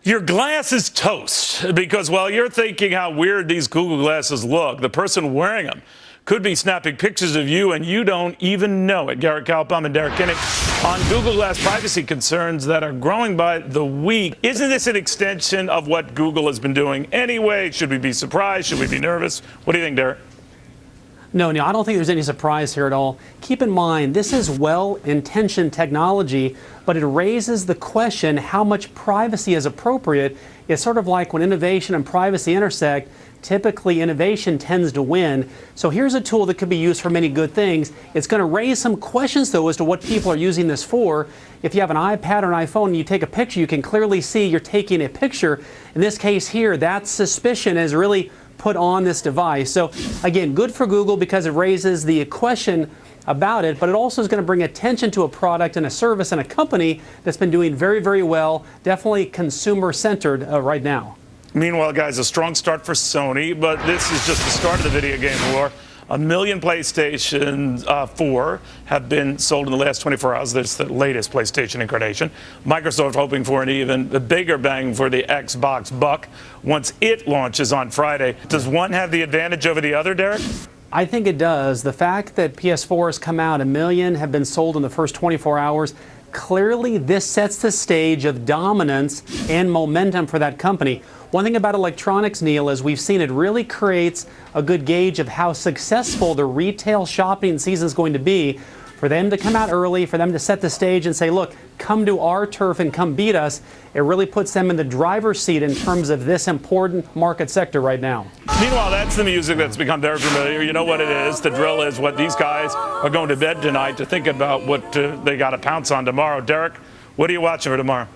Your glass is toast, because while you're thinking how weird these Google glasses look, the person wearing them could be snapping pictures of you and you don't even know it. Derrick and Derrick Kinney on Google Glass privacy concerns that are growing by the week. Isn't this an extension of what Google has been doing anyway? Should we be surprised? Should we be nervous? What do you think, Derrick? No, Neil, I don't think there's any surprise here at all. Keep in mind, this is well-intentioned technology, but it raises the question how much privacy is appropriate. It's sort of like when innovation and privacy intersect, typically innovation tends to win. So here's a tool that could be used for many good things. It's going to raise some questions, though, as to what people are using this for. If you have an iPad or an iPhone and you take a picture, you can clearly see you're taking a picture. In this case here, that suspicion is really put on this device. So again, good for Google because it raises the question about it, but it also is going to bring attention to a product and a service and a company that's been doing very, very well, definitely consumer-centered right now. Meanwhile, guys, a strong start for Sony, but this is just the start of the video game war. 1 million PlayStation 4 have been sold in the last 24 hours. That's the latest PlayStation incarnation. Microsoft hoping for an even bigger bang for the Xbox buck once it launches on Friday. Does one have the advantage over the other, Derrick? I think it does. The fact that PS4 has come out, 1 million have been sold in the first 24 hours, clearly this sets the stage of dominance and momentum for that company. One thing about electronics, Neil, is we've seen it really creates a good gauge of how successful the retail shopping season is going to be. For them to come out early, for them to set the stage and say, look, come to our turf and come beat us, it really puts them in the driver's seat in terms of this important market sector right now. Meanwhile, that's the music that's become very familiar. You know what it is. The drill is what these guys are going to bed tonight to think about what they got to pounce on tomorrow. Derrick, what are you watching for tomorrow?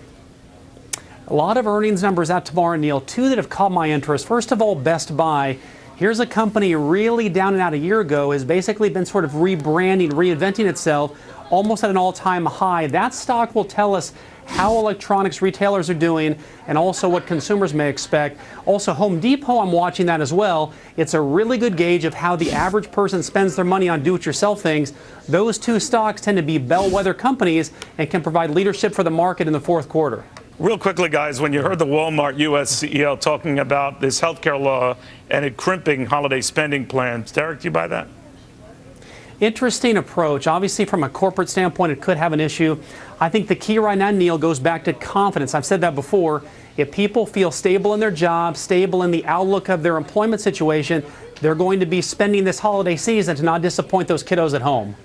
A lot of earnings numbers out tomorrow, Neil. Two that have caught my interest. First of all, Best Buy. Here's a company really down and out a year ago, has basically been sort of rebranding, reinventing itself, almost at an all-time high. That stock will tell us how electronics retailers are doing and also what consumers may expect. Also, Home Depot, I'm watching that as well. It's a really good gauge of how the average person spends their money on do-it-yourself things. Those two stocks tend to be bellwether companies and can provide leadership for the market in the fourth quarter. Real quickly, guys, when you heard the Walmart U.S. CEO talking about this healthcare law and it crimping holiday spending plans, Derrick, do you buy that? Interesting approach. Obviously, from a corporate standpoint, it could have an issue. I think the key right now, Neil, goes back to confidence. I've said that before. If people feel stable in their job, stable in the outlook of their employment situation, they're going to be spending this holiday season to not disappoint those kiddos at home.